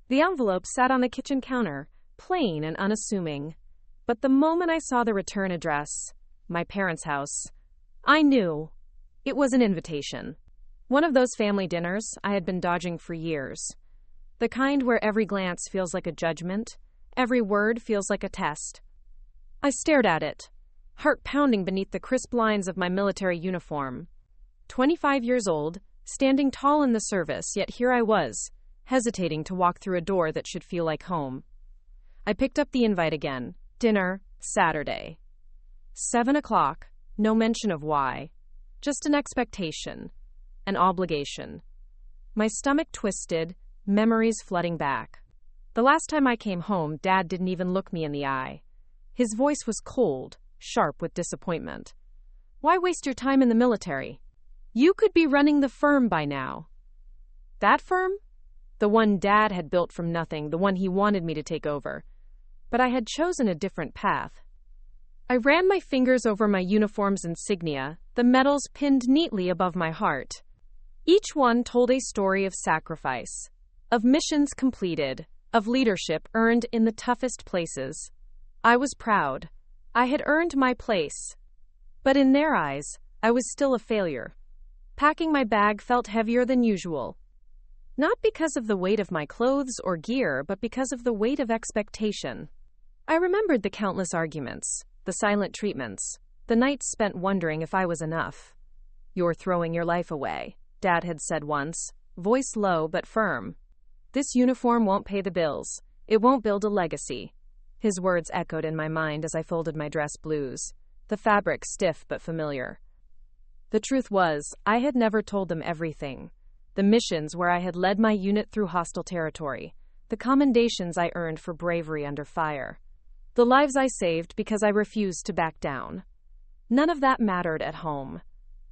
The envelope sat on the kitchen counter, plain and unassuming. But the moment I saw the return address, my parents' house, I knew it was an invitation. One of those family dinners I had been dodging for years. The kind where every glance feels like a judgment, every word feels like a test. I stared at it, heart pounding beneath the crisp lines of my military uniform. 25 years old, standing tall in the service, yet here I was, hesitating to walk through a door that should feel like home. I picked up the invite again. Dinner, Saturday. 7 o'clock, no mention of why. Just an expectation, an obligation. My stomach twisted, memories flooding back. The last time I came home, Dad didn't even look me in the eye. His voice was cold, sharp with disappointment. Why waste your time in the military? You could be running the firm by now. That firm? The one Dad had built from nothing, the one he wanted me to take over. But I had chosen a different path. I ran my fingers over my uniform's insignia, the medals pinned neatly above my heart. Each one told a story of sacrifice, of missions completed, of leadership earned in the toughest places. I was proud. I had earned my place. But in their eyes, I was still a failure. Packing my bag felt heavier than usual. Not because of the weight of my clothes or gear, but because of the weight of expectation. I remembered the countless arguments, the silent treatments, the nights spent wondering if I was enough. "You're throwing your life away," Dad had said once, voice low but firm. "This uniform won't pay the bills. It won't build a legacy." His words echoed in my mind as I folded my dress blues, the fabric stiff but familiar. The truth was, I had never told them everything. The missions where I had led my unit through hostile territory, the commendations I earned for bravery under fire, the lives I saved because I refused to back down. None of that mattered at home.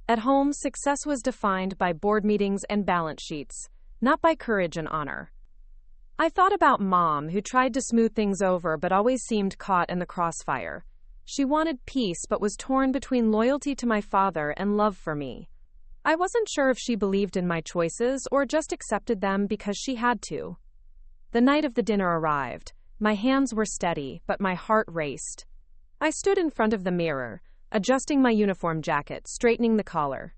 At home, success was defined by board meetings and balance sheets, not by courage and honor. I thought about Mom, who tried to smooth things over but always seemed caught in the crossfire. She wanted peace but was torn between loyalty to my father and love for me. I wasn't sure if she believed in my choices or just accepted them because she had to. The night of the dinner arrived. My hands were steady, but my heart raced. I stood in front of the mirror, adjusting my uniform jacket, straightening the collar.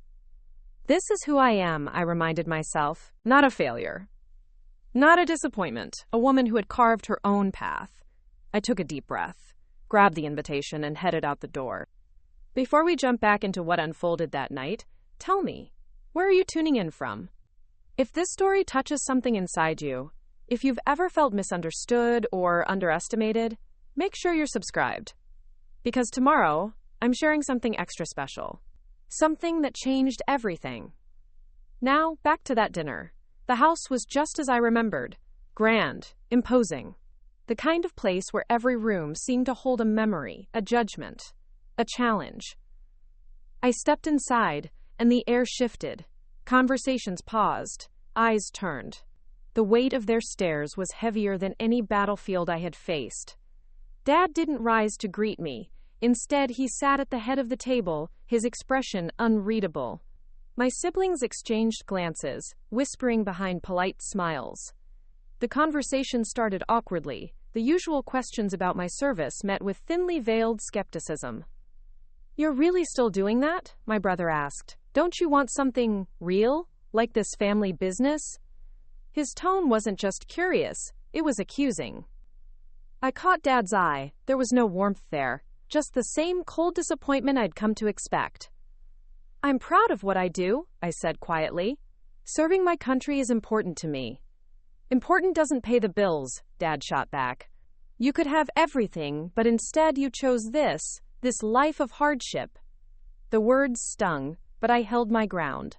This is who I am, I reminded myself, not a failure. Not a disappointment, a woman who had carved her own path. I took a deep breath, grabbed the invitation, and headed out the door. Before we jump back into what unfolded that night, tell me, where are you tuning in from? If this story touches something inside you, if you've ever felt misunderstood or underestimated, make sure you're subscribed. Because tomorrow, I'm sharing something extra special. Something that changed everything. Now, back to that dinner. The house was just as I remembered. Grand, imposing. The kind of place where every room seemed to hold a memory, a judgment, a challenge. I stepped inside, and the air shifted. Conversations paused, eyes turned. The weight of their stares was heavier than any battlefield I had faced. Dad didn't rise to greet me. Instead, he sat at the head of the table, his expression unreadable. My siblings exchanged glances, whispering behind polite smiles. The conversation started awkwardly. The usual questions about my service met with thinly veiled skepticism. "You're really still doing that?" my brother asked. "Don't you want something real, like this family business?" His tone wasn't just curious, it was accusing. I caught Dad's eye. There was no warmth there, just the same cold disappointment I'd come to expect. "I'm proud of what I do," I said quietly. "Serving my country is important to me." "Important doesn't pay the bills," Dad shot back. "You could have everything, but instead you chose this life of hardship." The words stung, but I held my ground.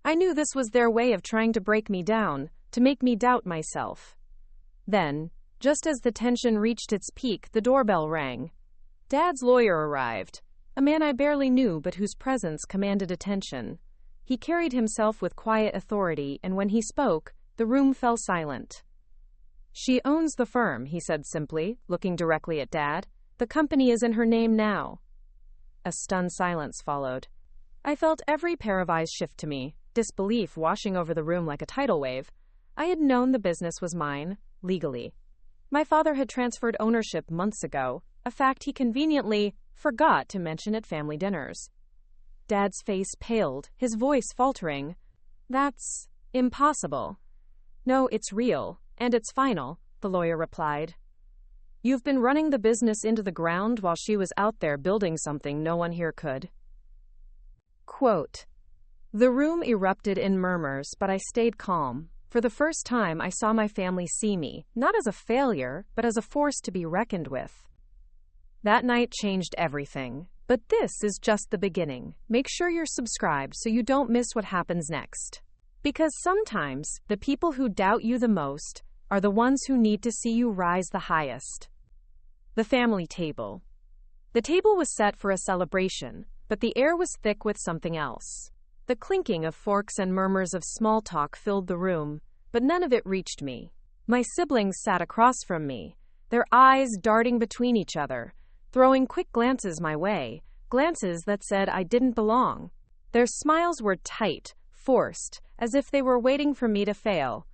I knew this was their way of trying to break me down, to make me doubt myself. Then, just as the tension reached its peak, the doorbell rang. Dad's lawyer arrived, a man I barely knew but whose presence commanded attention. He carried himself with quiet authority, and when he spoke, the room fell silent. "She owns the firm," he said simply, looking directly at Dad. "The company is in her name now." A stunned silence followed. I felt every pair of eyes shift to me, disbelief washing over the room like a tidal wave. I had known the business was mine, legally. My father had transferred ownership months ago, a fact he conveniently forgot to mention at family dinners. Dad's face paled, his voice faltering. "That's impossible." "No, it's real, and it's final," the lawyer replied. "You've been running the business into the ground while she was out there building something no one here could." Quote, "The room erupted in murmurs, but I stayed calm. For the first time, I saw my family see me, not as a failure, but as a force to be reckoned with. That night changed everything. But this is just the beginning. Make sure you're subscribed so you don't miss what happens next. Because sometimes, the people who doubt you the most are the ones who need to see you rise the highest." The family table. The table was set for a celebration, but the air was thick with something else. The clinking of forks and murmurs of small talk filled the room, but none of it reached me. My siblings sat across from me, their eyes darting between each other, throwing quick glances my way, glances that said I didn't belong. Their smiles were tight, forced, as if they were waiting for me to fail.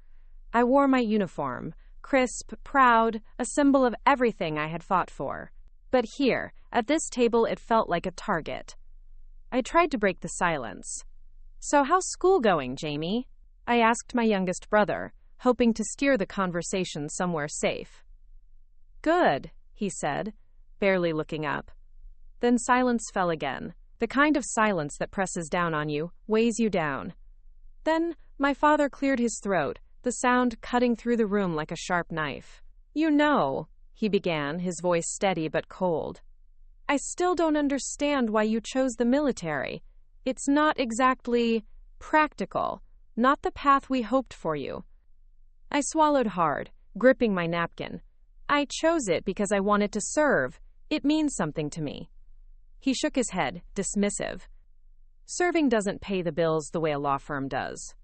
I wore my uniform, crisp, proud, a symbol of everything I had fought for. But here, at this table, it felt like a target. I tried to break the silence. "So how's school going, Jamie?" I asked my youngest brother, hoping to steer the conversation somewhere safe. "Good," he said, barely looking up. Then silence fell again, the kind of silence that presses down on you, weighs you down. Then my father cleared his throat, the sound cutting through the room like a sharp knife. "You know," he began, his voice steady but cold, "I still don't understand why you chose the military. It's not exactly practical, not the path we hoped for you." I swallowed hard, gripping my napkin. "I chose it because I wanted to serve. It means something to me." He shook his head, dismissive. "Serving doesn't pay the bills the way a law firm does.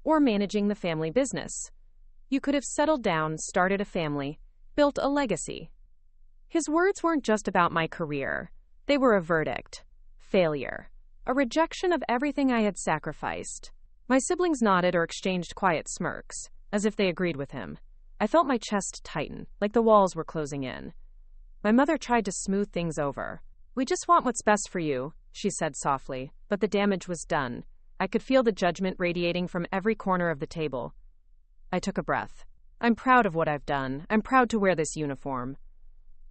Or managing the family business. You could have settled down, started a family, built a legacy." His words weren't just about my career. They were a verdict. Failure. A rejection of everything I had sacrificed. My siblings nodded or exchanged quiet smirks, as if they agreed with him. I felt my chest tighten, like the walls were closing in. My mother tried to smooth things over. "We just want what's best for you," she said softly, but the damage was done. I could feel the judgment radiating from every corner of the table. I took a breath. "I'm proud of what I've done. I'm proud to wear this uniform."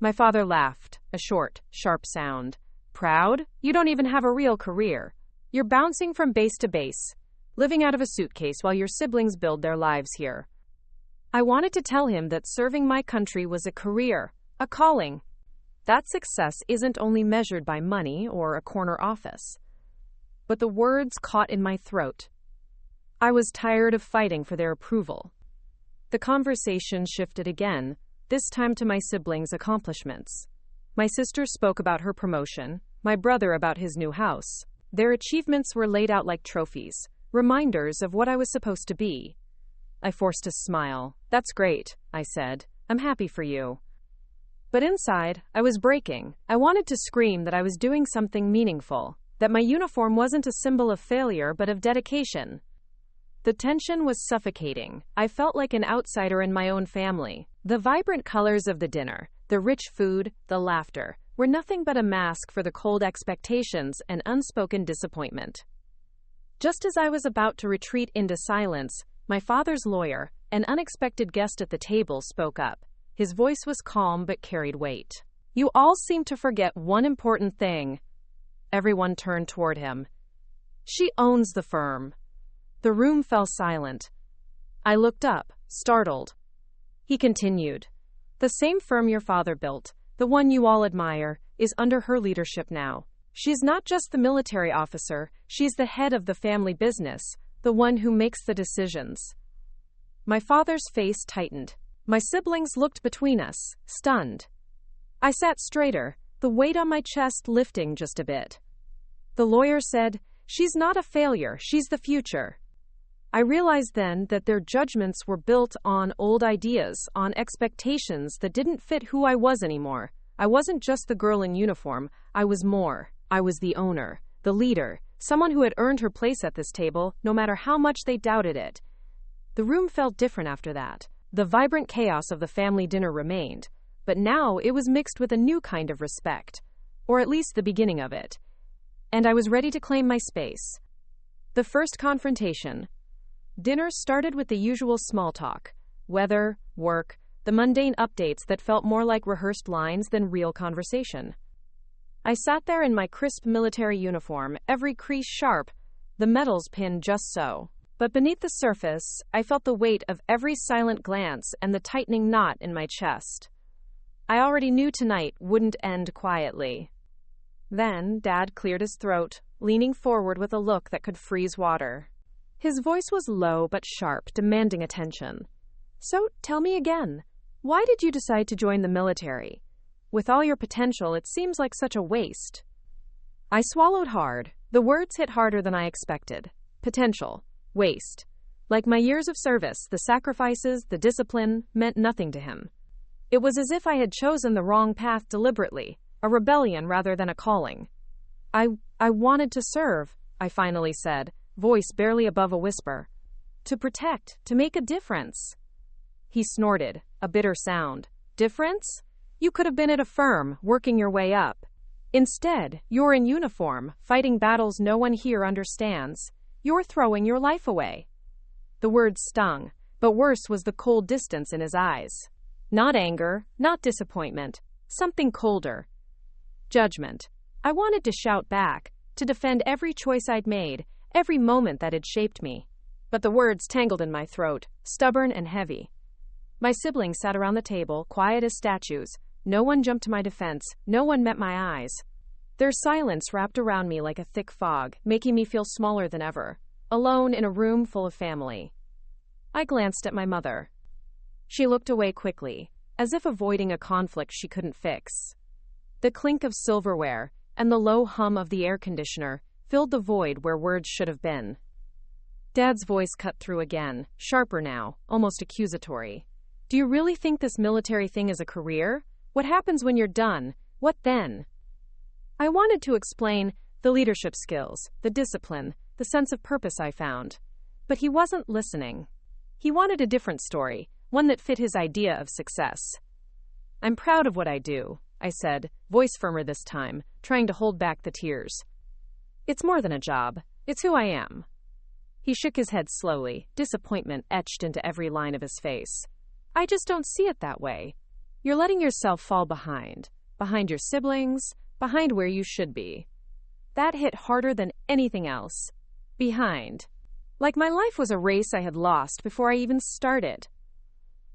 My father laughed, a short, sharp sound. "Proud? You don't even have a real career. You're bouncing from base to base, living out of a suitcase while your siblings build their lives here." I wanted to tell him that serving my country was a career, a calling. That success isn't only measured by money or a corner office. But the words caught in my throat. I was tired of fighting for their approval. The conversation shifted again, this time to my siblings' accomplishments. My sister spoke about her promotion, my brother about his new house. Their achievements were laid out like trophies, reminders of what I was supposed to be. I forced a smile. "That's great," I said. "I'm happy for you." But inside, I was breaking. I wanted to scream that I was doing something meaningful, that my uniform wasn't a symbol of failure but of dedication. The tension was suffocating. I felt like an outsider in my own family. The vibrant colors of the dinner, the rich food, the laughter, were nothing but a mask for the cold expectations and unspoken disappointment. Just as I was about to retreat into silence, my father's lawyer, an unexpected guest at the table, spoke up. His voice was calm but carried weight. "You all seem to forget one important thing." Everyone turned toward him. "She owns the firm." The room fell silent. I looked up, startled. He continued. "The same firm your father built, the one you all admire, is under her leadership now. She's not just the military officer, she's the head of the family business, the one who makes the decisions." My father's face tightened. My siblings looked between us, stunned. I sat straighter, the weight on my chest lifting just a bit. The lawyer said, "She's not a failure, she's the future." I realized then that their judgments were built on old ideas, on expectations that didn't fit who I was anymore. I wasn't just the girl in uniform, I was more. I was the owner, the leader, someone who had earned her place at this table, no matter how much they doubted it. The room felt different after that. The vibrant chaos of the family dinner remained, but now it was mixed with a new kind of respect, or at least the beginning of it. And I was ready to claim my space. The first confrontation. Dinner started with the usual small talk: weather, work, the mundane updates that felt more like rehearsed lines than real conversation. I sat there in my crisp military uniform, every crease sharp, the medals pinned just so. But beneath the surface, I felt the weight of every silent glance and the tightening knot in my chest. I already knew tonight wouldn't end quietly. Then Dad cleared his throat, leaning forward with a look that could freeze water. His voice was low but sharp, demanding attention. "So, tell me again, why did you decide to join the military? With all your potential, it seems like such a waste." I swallowed hard. The words hit harder than I expected. Potential. Waste. Like my years of service, the sacrifices, the discipline, meant nothing to him. It was as if I had chosen the wrong path deliberately, a rebellion rather than a calling. I wanted to serve, I finally said, voice barely above a whisper. To protect, to make a difference. He snorted, a bitter sound. Difference? You could have been at a firm, working your way up. Instead, you're in uniform, fighting battles no one here understands. You're throwing your life away. The words stung, but worse was the cold distance in his eyes. Not anger, not disappointment, something colder. Judgment. I wanted to shout back, to defend every choice I'd made, every moment that had shaped me. But the words tangled in my throat, stubborn and heavy. My siblings sat around the table, quiet as statues. No one jumped to my defense, no one met my eyes. Their silence wrapped around me like a thick fog, making me feel smaller than ever, alone in a room full of family. I glanced at my mother. She looked away quickly, as if avoiding a conflict she couldn't fix. The clink of silverware and the low hum of the air conditioner filled the void where words should have been. Dad's voice cut through again, sharper now, almost accusatory. Do you really think this military thing is a career? What happens when you're done? What then? I wanted to explain the leadership skills, the discipline, the sense of purpose I found. But he wasn't listening. He wanted a different story, one that fit his idea of success. I'm proud of what I do, I said, voice firmer this time, trying to hold back the tears. It's more than a job. It's who I am. He shook his head slowly, disappointment etched into every line of his face. I just don't see it that way. You're letting yourself fall behind your siblings, behind where you should be. That hit harder than anything else. Behind. Like my life was a race I had lost before I even started.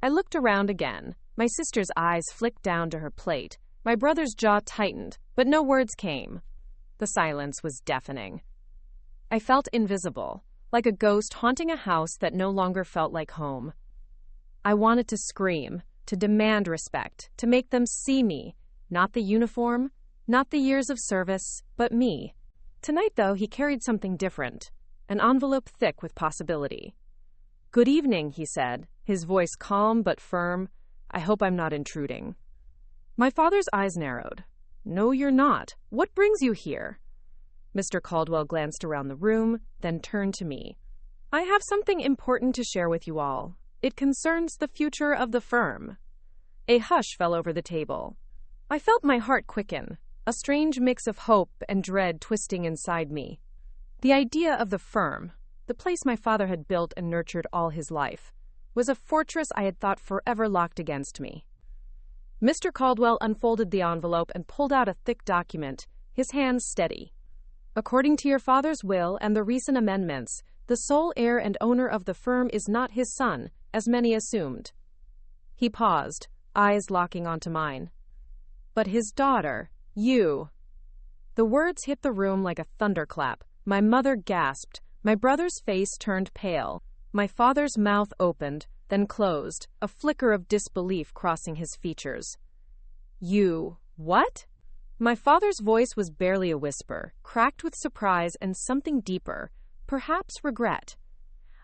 I looked around again. My sister's eyes flicked down to her plate. My brother's jaw tightened, but no words came. The silence was deafening. I felt invisible, like a ghost haunting a house that no longer felt like home. I wanted to scream, to demand respect, to make them see me, not the uniform, not the years of service, but me. Tonight, though, he carried something different, an envelope thick with possibility. Good evening, he said, his voice calm but firm. I hope I'm not intruding. My father's eyes narrowed. No, you're not. What brings you here? Mr. Caldwell glanced around the room, then turned to me. I have something important to share with you all. It concerns the future of the firm. A hush fell over the table. I felt my heart quicken, a strange mix of hope and dread twisting inside me. The idea of the firm, the place my father had built and nurtured all his life, was a fortress I had thought forever locked against me. Mr. Caldwell unfolded the envelope and pulled out a thick document, his hands steady. According to your father's will and the recent amendments, the sole heir and owner of the firm is not his son, as many assumed. He paused, eyes locking onto mine. But his daughter, you. The words hit the room like a thunderclap. My mother gasped. My brother's face turned pale. My father's mouth opened, then closed, a flicker of disbelief crossing his features. You, what? My father's voice was barely a whisper, cracked with surprise and something deeper, perhaps regret.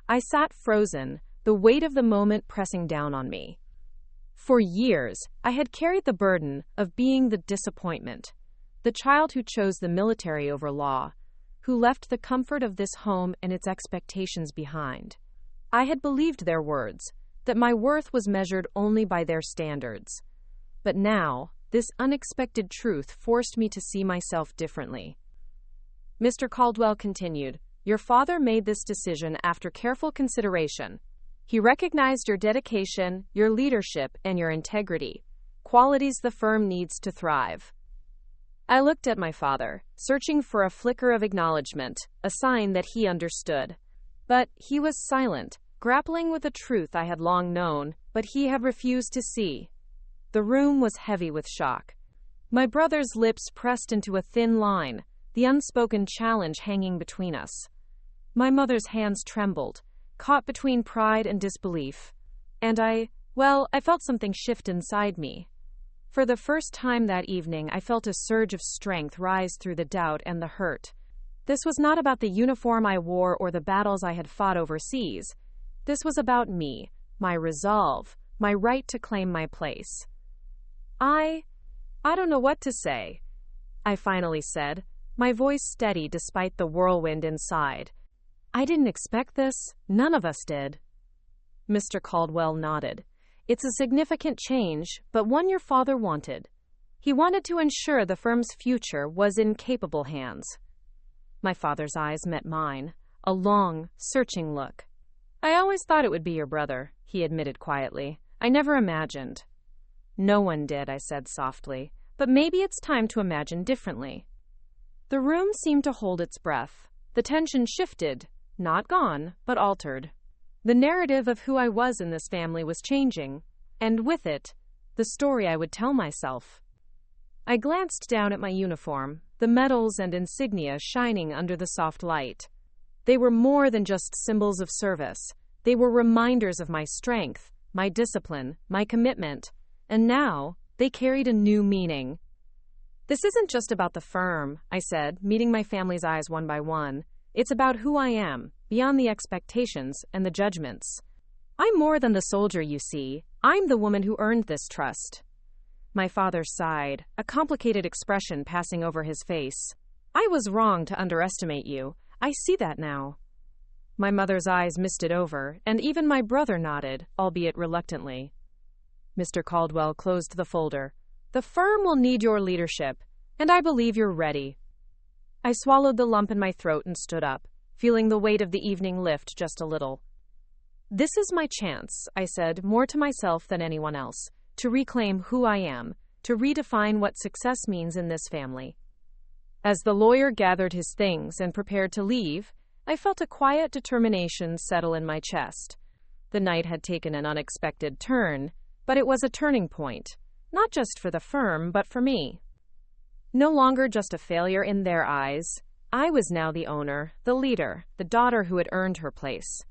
I sat frozen, the weight of the moment pressing down on me. For years, I had carried the burden of being the disappointment, the child who chose the military over law, who left the comfort of this home and its expectations behind. I had believed their words, that my worth was measured only by their standards. But now, this unexpected truth forced me to see myself differently. Mr. Caldwell continued, "Your father made this decision after careful consideration. He recognized your dedication, your leadership, and your integrity, qualities the firm needs to thrive." I looked at my father, searching for a flicker of acknowledgement, a sign that he understood. But he was silent, grappling with a truth I had long known, but he had refused to see. The room was heavy with shock. My brother's lips pressed into a thin line, the unspoken challenge hanging between us. My mother's hands trembled, caught between pride and disbelief. And I felt something shift inside me. For the first time that evening, I felt a surge of strength rise through the doubt and the hurt. This was not about the uniform I wore or the battles I had fought overseas. This was about me, my resolve, my right to claim my place. I don't know what to say," I finally said, my voice steady despite the whirlwind inside. "I didn't expect this. None of us did." Mr. Caldwell nodded. "It's a significant change, but one your father wanted. He wanted to ensure the firm's future was in capable hands." My father's eyes met mine, a long, searching look. "I always thought it would be your brother," he admitted quietly. "I never imagined." "No one did," I said softly, "but maybe it's time to imagine differently." The room seemed to hold its breath. The tension shifted, not gone, but altered. The narrative of who I was in this family was changing, and with it, the story I would tell myself. I glanced down at my uniform, the medals and insignia shining under the soft light. They were more than just symbols of service. They were reminders of my strength, my discipline, my commitment, and now they carried a new meaning. "This isn't just about the firm," I said, meeting my family's eyes one by one. "It's about who I am, beyond the expectations and the judgments. I'm more than the soldier you see. I'm the woman who earned this trust." My father sighed, a complicated expression passing over his face. "I was wrong to underestimate you. I see that now." My mother's eyes misted over, and even my brother nodded, albeit reluctantly. Mr. Caldwell closed the folder. "The firm will need your leadership, and I believe you're ready." I swallowed the lump in my throat and stood up, feeling the weight of the evening lift just a little. "This is my chance," I said, more to myself than anyone else, "to reclaim who I am, to redefine what success means in this family." As the lawyer gathered his things and prepared to leave, I felt a quiet determination settle in my chest. The night had taken an unexpected turn, but it was a turning point, not just for the firm, but for me. No longer just a failure in their eyes, I was now the owner, the leader, the daughter who had earned her place.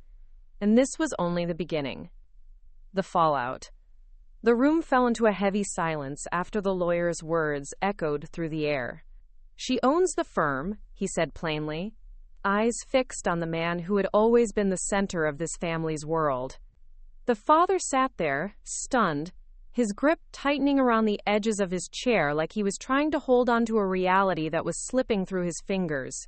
And this was only the beginning. The fallout. The room fell into a heavy silence after the lawyer's words echoed through the air. "She owns the firm," he said plainly, eyes fixed on the man who had always been the center of this family's world. The father sat there, stunned, his grip tightening around the edges of his chair like he was trying to hold on to a reality that was slipping through his fingers.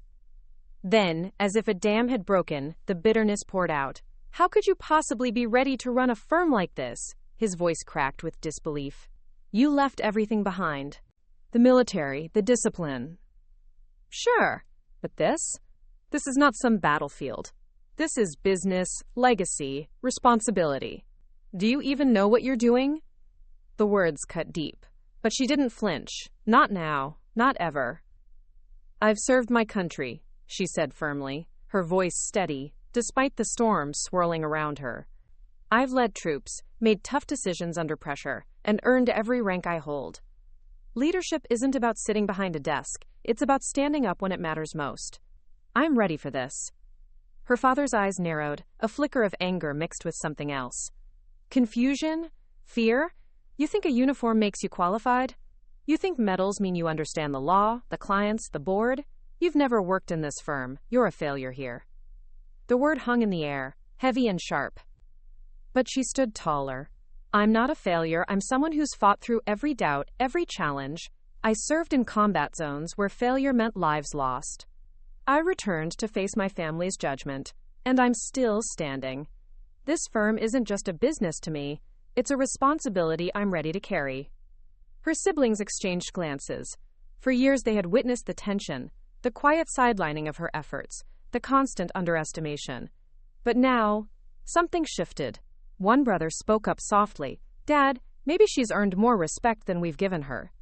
Then, as if a dam had broken, the bitterness poured out. "How could you possibly be ready to run a firm like this?" His voice cracked with disbelief. "You left everything behind. The military, the discipline." "Sure, but this is not some battlefield. This is business, legacy, responsibility. Do you even know what you're doing?" The words cut deep, but she didn't flinch. "Not now, not ever." "I've served my country," she said firmly, her voice steady, despite the storm swirling around her. "I've led troops, made tough decisions under pressure, and earned every rank I hold. Leadership isn't about sitting behind a desk. It's about standing up when it matters most. I'm ready for this." Her father's eyes narrowed, a flicker of anger mixed with something else. "Confusion? Fear? You think a uniform makes you qualified? You think medals mean you understand the law, the clients, the board? You've never worked in this firm. You're a failure here." The word hung in the air, heavy and sharp. But she stood taller. "I'm not a failure. I'm someone who's fought through every doubt, every challenge. I served in combat zones where failure meant lives lost. I returned to face my family's judgment, and I'm still standing. This firm isn't just a business to me, it's a responsibility I'm ready to carry. Her siblings exchanged glances. For years they had witnessed the tension, the quiet sidelining of her efforts, the constant underestimation. But now, something shifted. One brother spoke up softly. "Dad, maybe she's earned more respect than we've given her."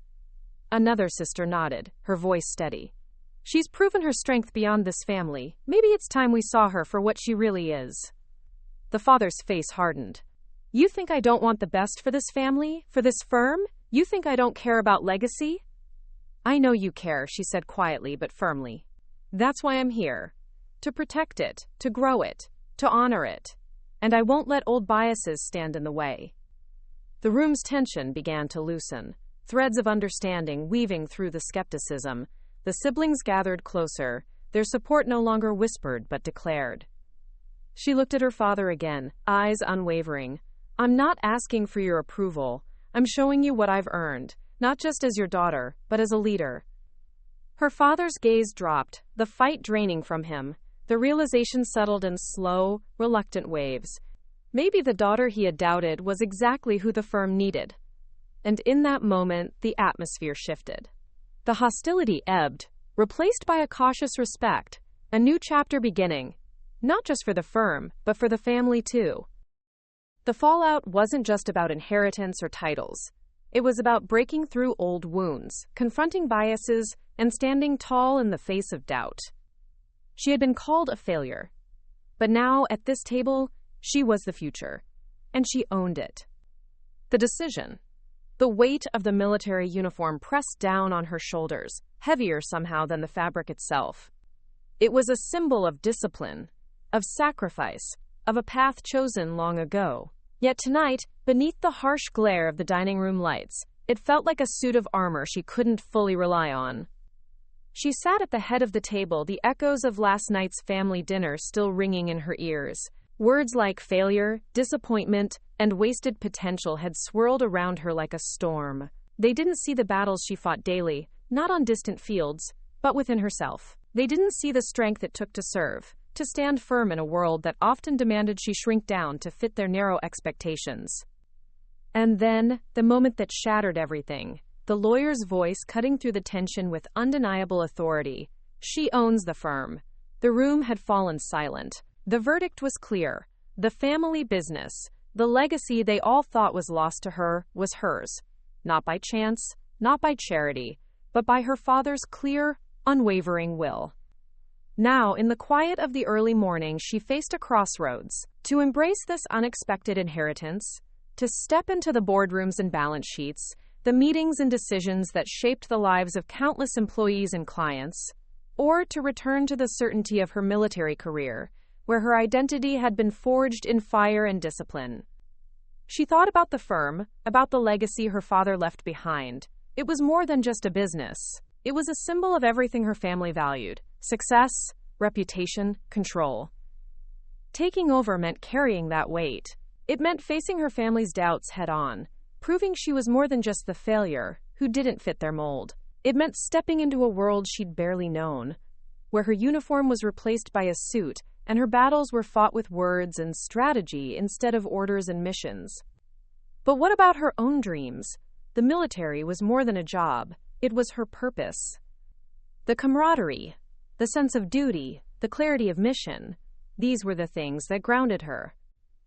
Another sister nodded, her voice steady. "She's proven her strength beyond this family. Maybe it's time we saw her for what she really is." The father's face hardened. "You think I don't want the best for this family? For this firm? You think I don't care about legacy?" "I know you care," she said quietly but firmly. "That's why I'm here. To protect it, to grow it, to honor it. And I won't let old biases stand in the way." The room's tension began to loosen, threads of understanding weaving through the skepticism. The siblings gathered closer, their support no longer whispered but declared. She looked at her father again, eyes unwavering. "I'm not asking for your approval. I'm showing you what I've earned, not just as your daughter, but as a leader." Her father's gaze dropped, the fight draining from him. The realization settled in slow, reluctant waves. Maybe the daughter he had doubted was exactly who the firm needed. And in that moment, the atmosphere shifted. The hostility ebbed, replaced by a cautious respect, a new chapter beginning, not just for the firm, but for the family too. The fallout wasn't just about inheritance or titles. It was about breaking through old wounds, confronting biases, and standing tall in the face of doubt. She had been called a failure. But now, at this table, she was the future. And she owned it. The decision. The weight of the military uniform pressed down on her shoulders, heavier somehow than the fabric itself. It was a symbol of discipline, of sacrifice, of a path chosen long ago. Yet tonight, beneath the harsh glare of the dining room lights, it felt like a suit of armor she couldn't fully rely on. She sat at the head of the table, the echoes of last night's family dinner still ringing in her ears. Words like failure, disappointment, and wasted potential had swirled around her like a storm. They didn't see the battles she fought daily, not on distant fields, but within herself. They didn't see the strength it took to serve, to stand firm in a world that often demanded she shrink down to fit their narrow expectations. And then, the moment that shattered everything, the lawyer's voice cutting through the tension with undeniable authority. "She owns the firm." The room had fallen silent. The verdict was clear. The family business, the legacy they all thought was lost to her, was hers. Not by chance, not by charity, but by her father's clear, unwavering will. Now, in the quiet of the early morning, she faced a crossroads. To embrace this unexpected inheritance, to step into the boardrooms and balance sheets, the meetings and decisions that shaped the lives of countless employees and clients, or to return to the certainty of her military career, where her identity had been forged in fire and discipline. She thought about the firm, about the legacy her father left behind. It was more than just a business. It was a symbol of everything her family valued: success, reputation, control. Taking over meant carrying that weight. It meant facing her family's doubts head-on, proving she was more than just the failure who didn't fit their mold. It meant stepping into a world she'd barely known, where her uniform was replaced by a suit and her battles were fought with words and strategy instead of orders and missions. But what about her own dreams? The military was more than a job. It was her purpose. The camaraderie, the sense of duty, the clarity of mission, these were the things that grounded her.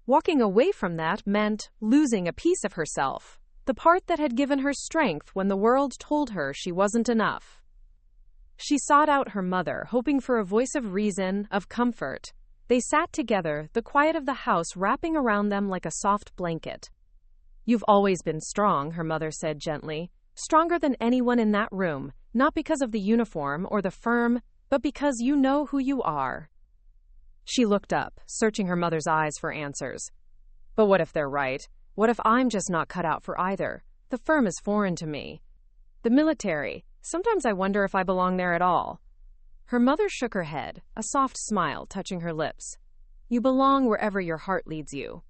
Walking away from that meant losing a piece of herself, the part that had given her strength when the world told her she wasn't enough. She sought out her mother, hoping for a voice of reason, of comfort. They sat together, the quiet of the house wrapping around them like a soft blanket. "You've always been strong," her mother said gently. "Stronger than anyone in that room, not because of the uniform or the firm, but because you know who you are." She looked up, searching her mother's eyes for answers. "But what if they're right? What if I'm just not cut out for either? The firm is foreign to me. The military, sometimes I wonder if I belong there at all." Her mother shook her head, a soft smile touching her lips. "You belong wherever your heart leads you.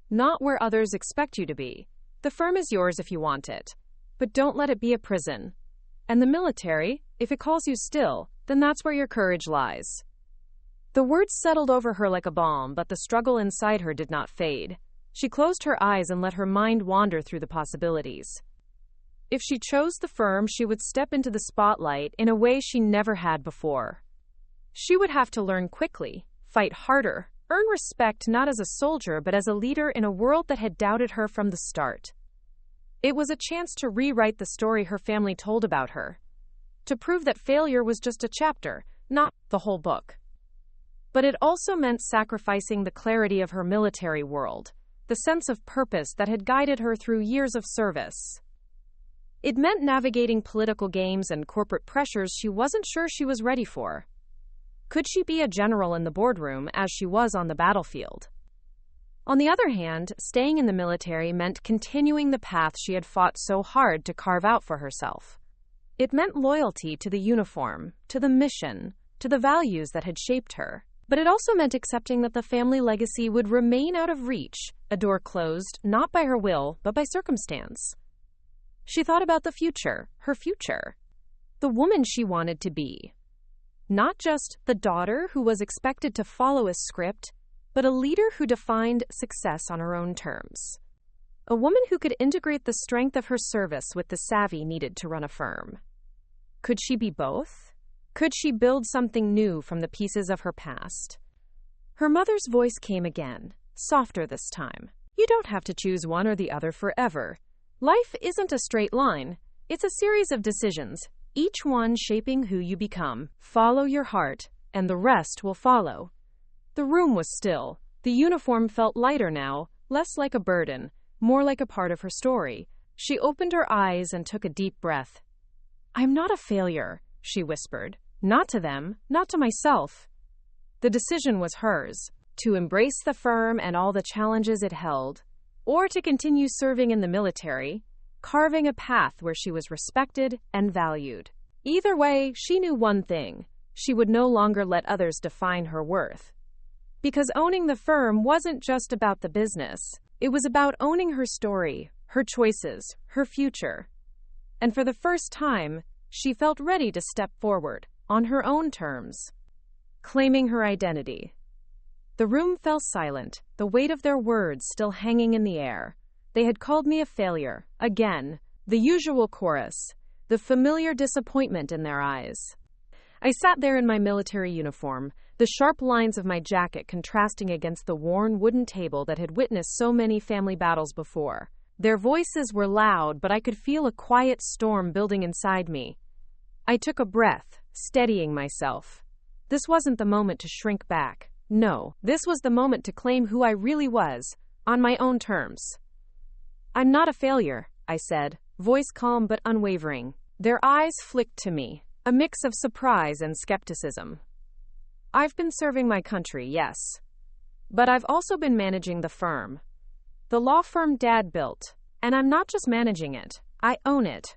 Not where others expect you to be. The firm is yours if you want it. But don't let it be a prison. And the military, if it calls you still, then that's where your courage lies." The words settled over her like a balm, but the struggle inside her did not fade. She closed her eyes and let her mind wander through the possibilities. If she chose the firm, she would step into the spotlight in a way she never had before. She would have to learn quickly, fight harder, earn respect not as a soldier but as a leader in a world that had doubted her from the start. It was a chance to rewrite the story her family told about her, to prove that failure was just a chapter, not the whole book. But it also meant sacrificing the clarity of her military world, the sense of purpose that had guided her through years of service. It meant navigating political games and corporate pressures she wasn't sure she was ready for. Could she be a general in the boardroom as she was on the battlefield? On the other hand, staying in the military meant continuing the path she had fought so hard to carve out for herself. It meant loyalty to the uniform, to the mission, to the values that had shaped her. But it also meant accepting that the family legacy would remain out of reach, a door closed, not by her will, but by circumstance. She thought about the future, her future, the woman she wanted to be. Not just the daughter who was expected to follow a script, but a leader who defined success on her own terms. A woman who could integrate the strength of her service with the savvy needed to run a firm. Could she be both? Could she build something new from the pieces of her past? Her mother's voice came again, softer this time. You don't have to choose one or the other forever. Life isn't a straight line. It's a series of decisions, each one shaping who you become. Follow your heart, and the rest will follow. The room was still. The uniform felt lighter now, less like a burden, more like a part of her story. She opened her eyes and took a deep breath. I'm not a failure, she whispered. Not to them, not to myself. The decision was hers, to embrace the firm and all the challenges it held, or to continue serving in the military, carving a path where she was respected and valued. Either way, she knew one thing: she would no longer let others define her worth. Because owning the firm wasn't just about the business, it was about owning her story, her choices, her future. And for the first time, she felt ready to step forward, on her own terms, claiming her identity. The room fell silent, the weight of their words still hanging in the air. They had called me a failure, again, the usual chorus, the familiar disappointment in their eyes. I sat there in my military uniform, the sharp lines of my jacket contrasting against the worn wooden table that had witnessed so many family battles before. Their voices were loud, but I could feel a quiet storm building inside me. I took a breath, steadying myself. This wasn't the moment to shrink back. No, this was the moment to claim who I really was, on my own terms. I'm not a failure, I said, voice calm but unwavering. Their eyes flicked to me, a mix of surprise and skepticism. I've been serving my country, yes. But I've also been managing the firm. The law firm Dad built. And I'm not just managing it, I own it.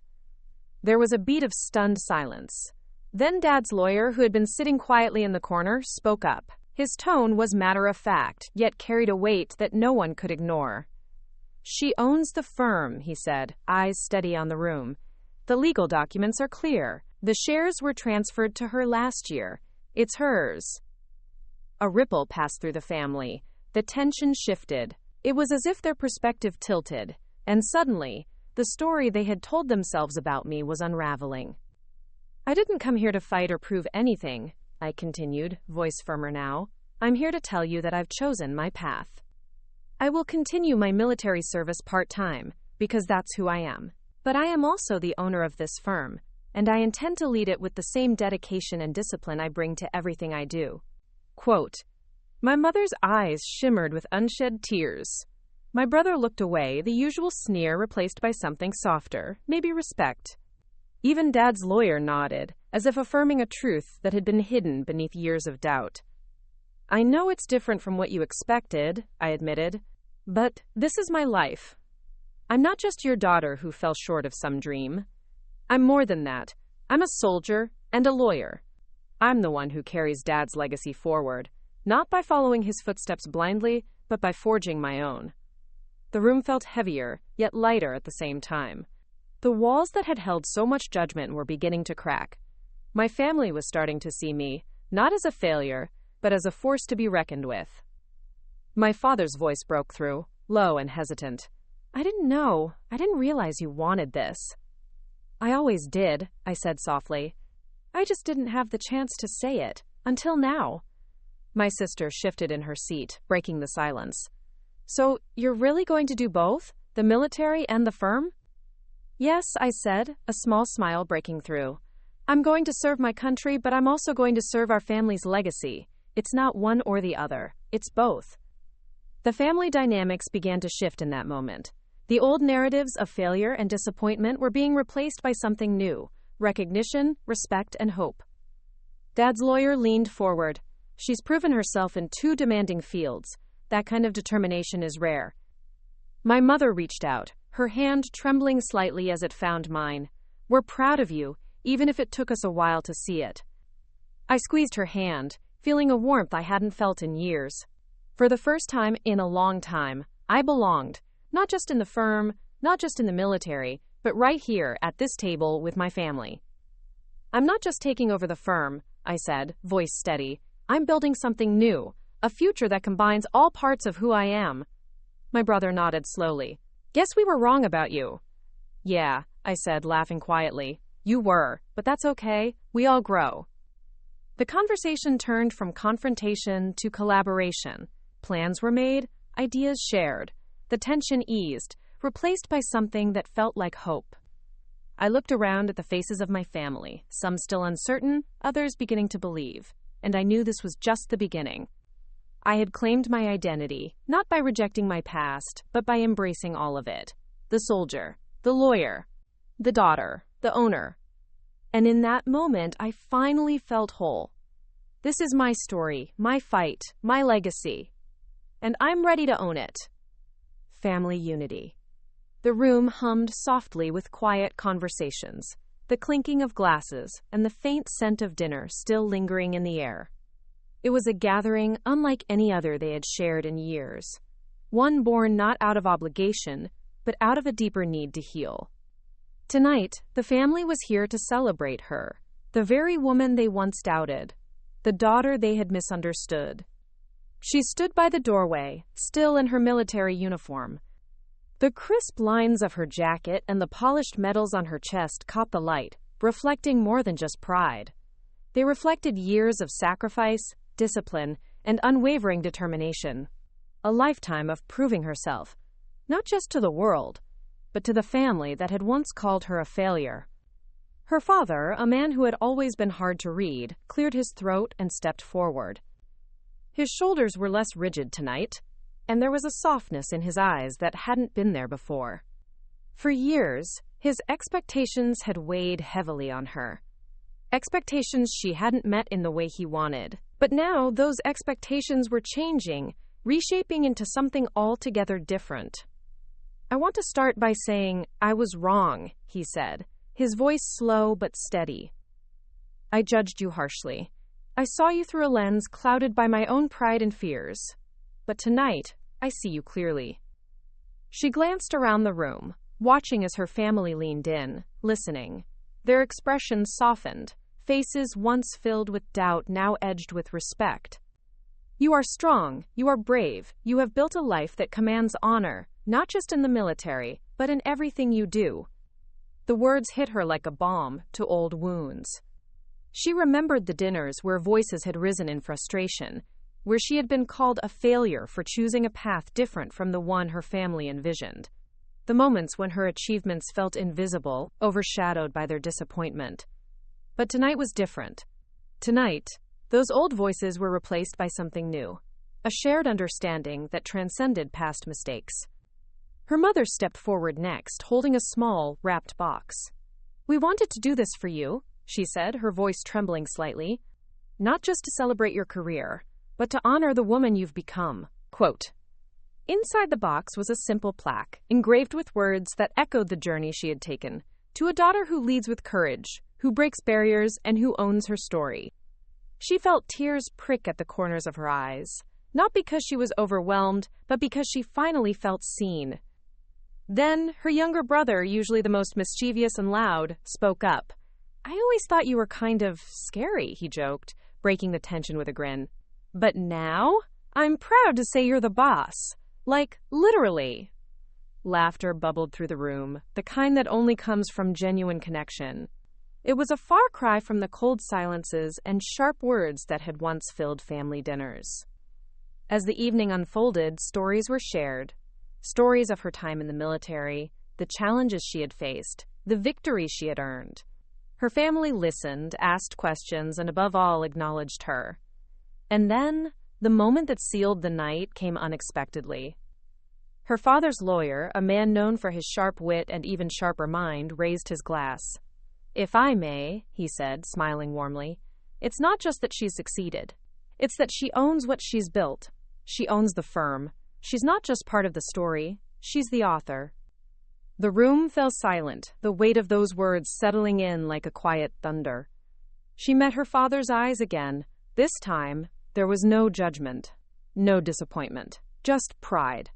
There was a beat of stunned silence. Then Dad's lawyer, who had been sitting quietly in the corner, spoke up. His tone was matter-of-fact, yet carried a weight that no one could ignore. She owns the firm, he said, eyes steady on the room. The legal documents are clear. The shares were transferred to her last year. It's hers. A ripple passed through the family. The tension shifted. It was as if their perspective tilted, and suddenly, the story they had told themselves about me was unraveling. I didn't come here to fight or prove anything, I continued, voice firmer now. I'm here to tell you that I've chosen my path. I will continue my military service part-time, because that's who I am. But I am also the owner of this firm, and I intend to lead it with the same dedication and discipline I bring to everything I do. Quote, my mother's eyes shimmered with unshed tears. My brother looked away, the usual sneer replaced by something softer, maybe respect. Even Dad's lawyer nodded, as if affirming a truth that had been hidden beneath years of doubt. I know it's different from what you expected, I admitted, but this is my life. I'm not just your daughter who fell short of some dream. I'm more than that. I'm a soldier and a lawyer. I'm the one who carries Dad's legacy forward, not by following his footsteps blindly, but by forging my own. The room felt heavier, yet lighter at the same time. The walls that had held so much judgment were beginning to crack. My family was starting to see me, not as a failure, but as a force to be reckoned with. My father's voice broke through, low and hesitant. I didn't know. I didn't realize you wanted this. I always did, I said softly. I just didn't have the chance to say it, until now. My sister shifted in her seat, breaking the silence. So, you're really going to do both? The military and the firm? Yes, I said, a small smile breaking through. I'm going to serve my country, but I'm also going to serve our family's legacy. It's not one or the other. It's both. The family dynamics began to shift in that moment. The old narratives of failure and disappointment were being replaced by something new: recognition, respect, and hope. Dad's lawyer leaned forward. She's proven herself in 2 demanding fields. That kind of determination is rare. My mother reached out, her hand trembling slightly as it found mine. We're proud of you, even if it took us a while to see it. I squeezed her hand, feeling a warmth I hadn't felt in years. For the first time in a long time, I belonged, not just in the firm, not just in the military, but right here at this table with my family. I'm not just taking over the firm, I said, voice steady. I'm building something new, a future that combines all parts of who I am. My brother nodded slowly. Guess we were wrong about you. Yeah, I said, laughing quietly. You were, but that's okay. We all grow. The conversation turned from confrontation to collaboration. Plans were made, ideas shared. The tension eased, replaced by something that felt like hope. I looked around at the faces of my family, some still uncertain, others beginning to believe, and I knew this was just the beginning. I had claimed my identity, not by rejecting my past, but by embracing all of it. The soldier, the lawyer, the daughter, the owner. And in that moment, I finally felt whole. This is my story, my fight, my legacy. And I'm ready to own it. Family unity. The room hummed softly with quiet conversations, the clinking of glasses, and the faint scent of dinner still lingering in the air. It was a gathering unlike any other they had shared in years, one born not out of obligation, but out of a deeper need to heal. Tonight, the family was here to celebrate her, the very woman they once doubted, the daughter they had misunderstood. She stood by the doorway, still in her military uniform. The crisp lines of her jacket and the polished metals on her chest caught the light, reflecting more than just pride. They reflected years of sacrifice, discipline, and unwavering determination. A lifetime of proving herself, not just to the world, but to the family that had once called her a failure. Her father, a man who had always been hard to read, cleared his throat and stepped forward. His shoulders were less rigid tonight, and there was a softness in his eyes that hadn't been there before. For years, his expectations had weighed heavily on her. Expectations she hadn't met in the way he wanted. But now, those expectations were changing, reshaping into something altogether different. I want to start by saying, I was wrong, he said, his voice slow but steady. I judged you harshly. I saw you through a lens clouded by my own pride and fears. But tonight, I see you clearly. She glanced around the room, watching as her family leaned in, listening. Their expressions softened, faces once filled with doubt now edged with respect. You are strong, you are brave, you have built a life that commands honor, not just in the military, but in everything you do. The words hit her like a balm to old wounds. She remembered the dinners where voices had risen in frustration, where she had been called a failure for choosing a path different from the one her family envisioned. The moments when her achievements felt invisible, overshadowed by their disappointment. But tonight was different. Tonight, those old voices were replaced by something new, a shared understanding that transcended past mistakes. Her mother stepped forward next, holding a small, wrapped box. We wanted to do this for you, she said, her voice trembling slightly. Not just to celebrate your career, but to honor the woman you've become. Quote. Inside the box was a simple plaque, engraved with words that echoed the journey she had taken. To a daughter who leads with courage, who breaks barriers, and who owns her story. She felt tears prick at the corners of her eyes, not because she was overwhelmed, but because she finally felt seen. Then, her younger brother, usually the most mischievous and loud, spoke up. I always thought you were kind of scary, he joked, breaking the tension with a grin. But now, I'm proud to say you're the boss. Like, literally. Laughter bubbled through the room, the kind that only comes from genuine connection. It was a far cry from the cold silences and sharp words that had once filled family dinners. As the evening unfolded, stories were shared. Stories of her time in the military, the challenges she had faced, the victories she had earned. Her family listened, asked questions, and above all, acknowledged her. And then, the moment that sealed the night came unexpectedly. Her father's lawyer, a man known for his sharp wit and even sharper mind, raised his glass. "If I may," he said, smiling warmly, "it's not just that she's succeeded. It's that she owns what she's built. She owns the firm. She's not just part of the story. She's the author." The room fell silent, the weight of those words settling in like a quiet thunder. She met her father's eyes again. This time, there was no judgment, no disappointment, just pride.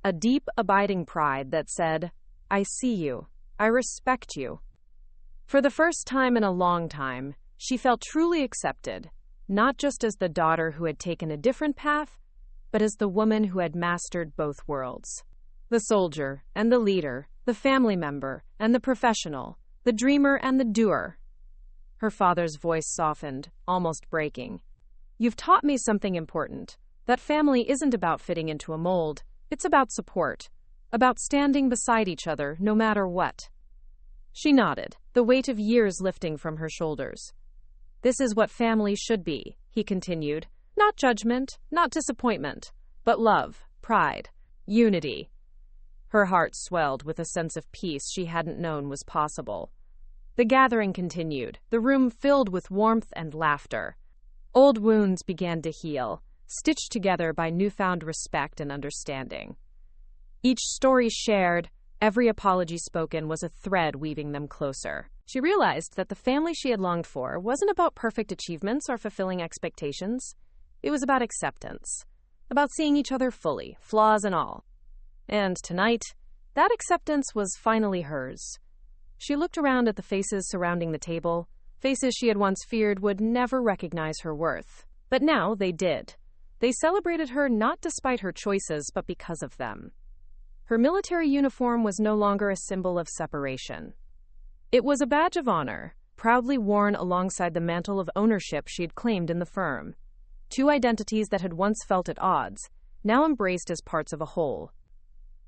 A deep, abiding pride that said, "I see you. I respect you." For the first time in a long time, she felt truly accepted, not just as the daughter who had taken a different path, but as the woman who had mastered both worlds. The soldier and the leader, the family member and the professional, the dreamer and the doer. Her father's voice softened, almost breaking. "You've taught me something important. That family isn't about fitting into a mold. It's about support, about standing beside each other no matter what." She nodded, the weight of years lifting from her shoulders. "This is what family should be," he continued. "Not judgment, not disappointment, but love, pride, unity." Her heart swelled with a sense of peace she hadn't known was possible. The gathering continued, the room filled with warmth and laughter. Old wounds began to heal, stitched together by newfound respect and understanding. Each story shared, every apology spoken was a thread weaving them closer. She realized that the family she had longed for wasn't about perfect achievements or fulfilling expectations. It was about acceptance, about seeing each other fully, flaws and all. And tonight, that acceptance was finally hers. She looked around at the faces surrounding the table, faces she had once feared would never recognize her worth. But now they did. They celebrated her not despite her choices, but because of them. Her military uniform was no longer a symbol of separation. It was a badge of honor, proudly worn alongside the mantle of ownership she had claimed in the firm. Two identities that had once felt at odds, now embraced as parts of a whole.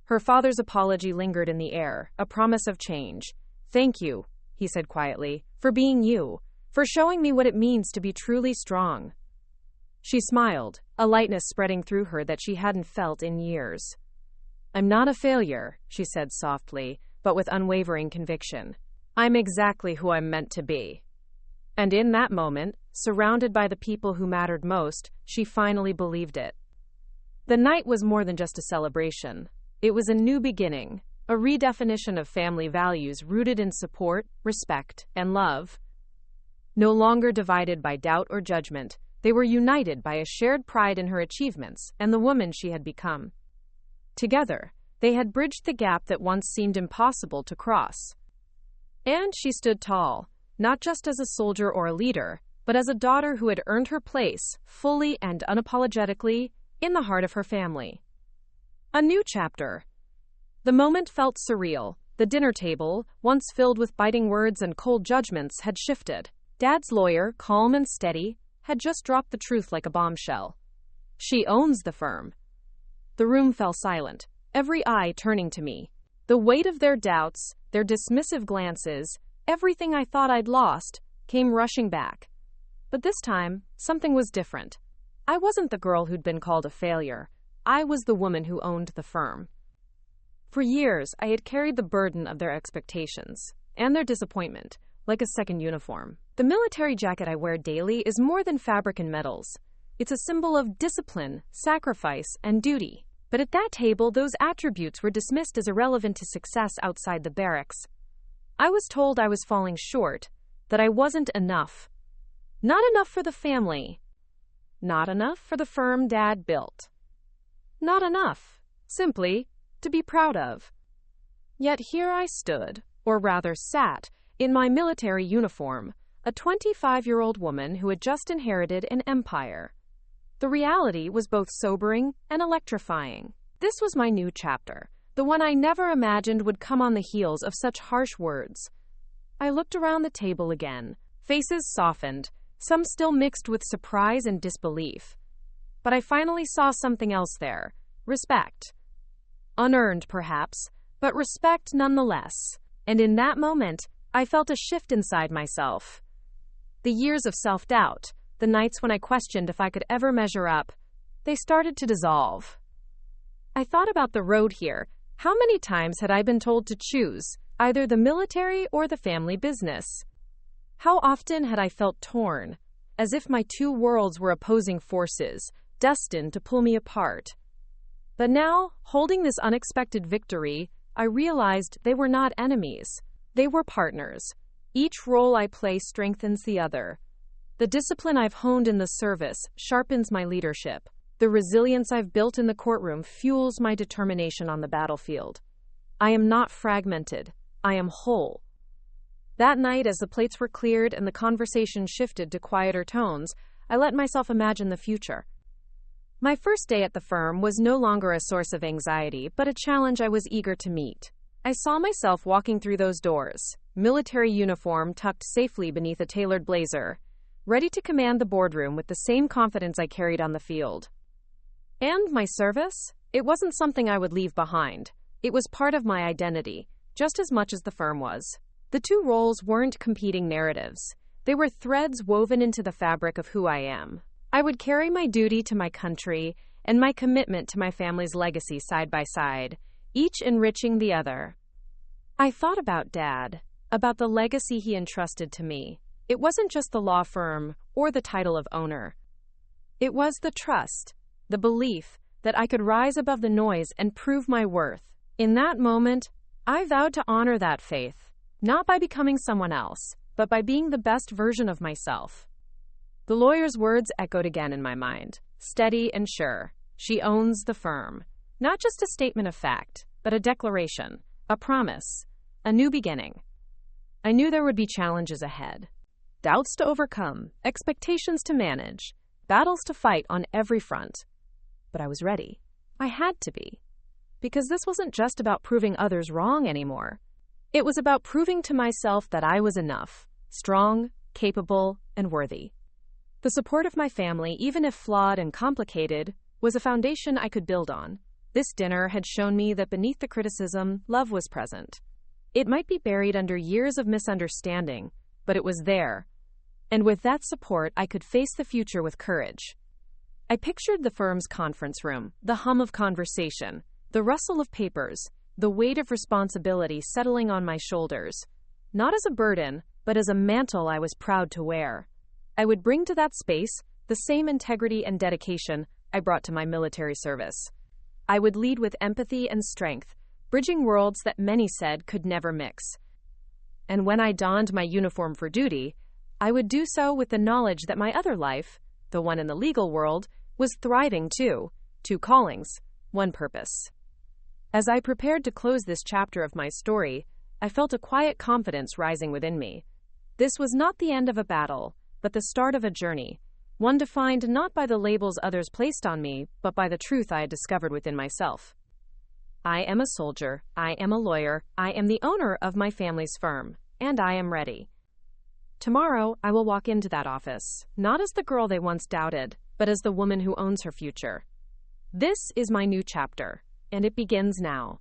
Her father's apology lingered in the air, a promise of change. "Thank you," he said quietly, "for being you, for showing me what it means to be truly strong." She smiled, a lightness spreading through her that she hadn't felt in years. "I'm not a failure," she said softly, but with unwavering conviction. "I'm exactly who I'm meant to be." And in that moment, surrounded by the people who mattered most, she finally believed it. The night was more than just a celebration. It was a new beginning, a redefinition of family values rooted in support, respect, and love. No longer divided by doubt or judgment, they were united by a shared pride in her achievements and the woman she had become. Together, they had bridged the gap that once seemed impossible to cross. And she stood tall, not just as a soldier or a leader, but as a daughter who had earned her place, fully and unapologetically, in the heart of her family. A new chapter. The moment felt surreal. The dinner table, once filled with biting words and cold judgments, had shifted. Dad's lawyer, calm and steady, had just dropped the truth like a bombshell. "She owns the firm." The room fell silent, every eye turning to me. The weight of their doubts, their dismissive glances, everything I thought I'd lost, came rushing back. But this time, something was different. I wasn't the girl who'd been called a failure. I was the woman who owned the firm. For years, I had carried the burden of their expectations and their disappointment, like a second uniform. The military jacket I wear daily is more than fabric and metals. It's a symbol of discipline, sacrifice, and duty. But at that table, those attributes were dismissed as irrelevant to success outside the barracks. I was told I was falling short, that I wasn't enough. Not enough for the family. Not enough for the firm Dad built. Not enough, simply, to be proud of. Yet here I stood, or rather sat, in my military uniform, a 25-year-old woman who had just inherited an empire. The reality was both sobering and electrifying. This was my new chapter, the one I never imagined would come on the heels of such harsh words. I looked around the table again. Faces softened, some still mixed with surprise and disbelief. But I finally saw something else there. Respect. Unearned, perhaps, but respect nonetheless. And in that moment, I felt a shift inside myself. The years of self-doubt, the nights when I questioned if I could ever measure up, they started to dissolve. I thought about the road here. How many times had I been told to choose, either the military or the family business? How often had I felt torn, as if my two worlds were opposing forces, destined to pull me apart? But now, holding this unexpected victory, I realized they were not enemies. They were partners. Each role I play strengthens the other. The discipline I've honed in the service sharpens my leadership. The resilience I've built in the courtroom fuels my determination on the battlefield. I am not fragmented. I am whole. That night, as the plates were cleared and the conversation shifted to quieter tones, I let myself imagine the future. My first day at the firm was no longer a source of anxiety, but a challenge I was eager to meet. I saw myself walking through those doors, military uniform tucked safely beneath a tailored blazer, ready to command the boardroom with the same confidence I carried on the field. And my service? It wasn't something I would leave behind. It was part of my identity, just as much as the firm was. The two roles weren't competing narratives. They were threads woven into the fabric of who I am. I would carry my duty to my country and my commitment to my family's legacy side by side, each enriching the other. I thought about Dad, about the legacy he entrusted to me. It wasn't just the law firm or the title of owner. It was the trust, the belief that I could rise above the noise and prove my worth. In that moment, I vowed to honor that faith, not by becoming someone else, but by being the best version of myself. The lawyer's words echoed again in my mind, steady and sure. She owns the firm. Not just a statement of fact, but a declaration, a promise, a new beginning. I knew there would be challenges ahead. Doubts to overcome, expectations to manage, battles to fight on every front. But I was ready. I had to be. Because this wasn't just about proving others wrong anymore. It was about proving to myself that I was enough, strong, capable, and worthy. The support of my family, even if flawed and complicated, was a foundation I could build on. This dinner had shown me that beneath the criticism, love was present. It might be buried under years of misunderstanding, but it was there. And with that support, I could face the future with courage. I pictured the firm's conference room, the hum of conversation, the rustle of papers, the weight of responsibility settling on my shoulders. Not as a burden, but as a mantle I was proud to wear. I would bring to that space the same integrity and dedication I brought to my military service. I would lead with empathy and strength, bridging worlds that many said could never mix. And when I donned my uniform for duty, I would do so with the knowledge that my other life, the one in the legal world, was thriving too. Two callings, one purpose. As I prepared to close this chapter of my story, I felt a quiet confidence rising within me. This was not the end of a battle, but the start of a journey, one defined not by the labels others placed on me, but by the truth I had discovered within myself. I am a soldier, I am a lawyer, I am the owner of my family's firm, and I am ready. Tomorrow, I will walk into that office, not as the girl they once doubted, but as the woman who owns her future. This is my new chapter, and it begins now.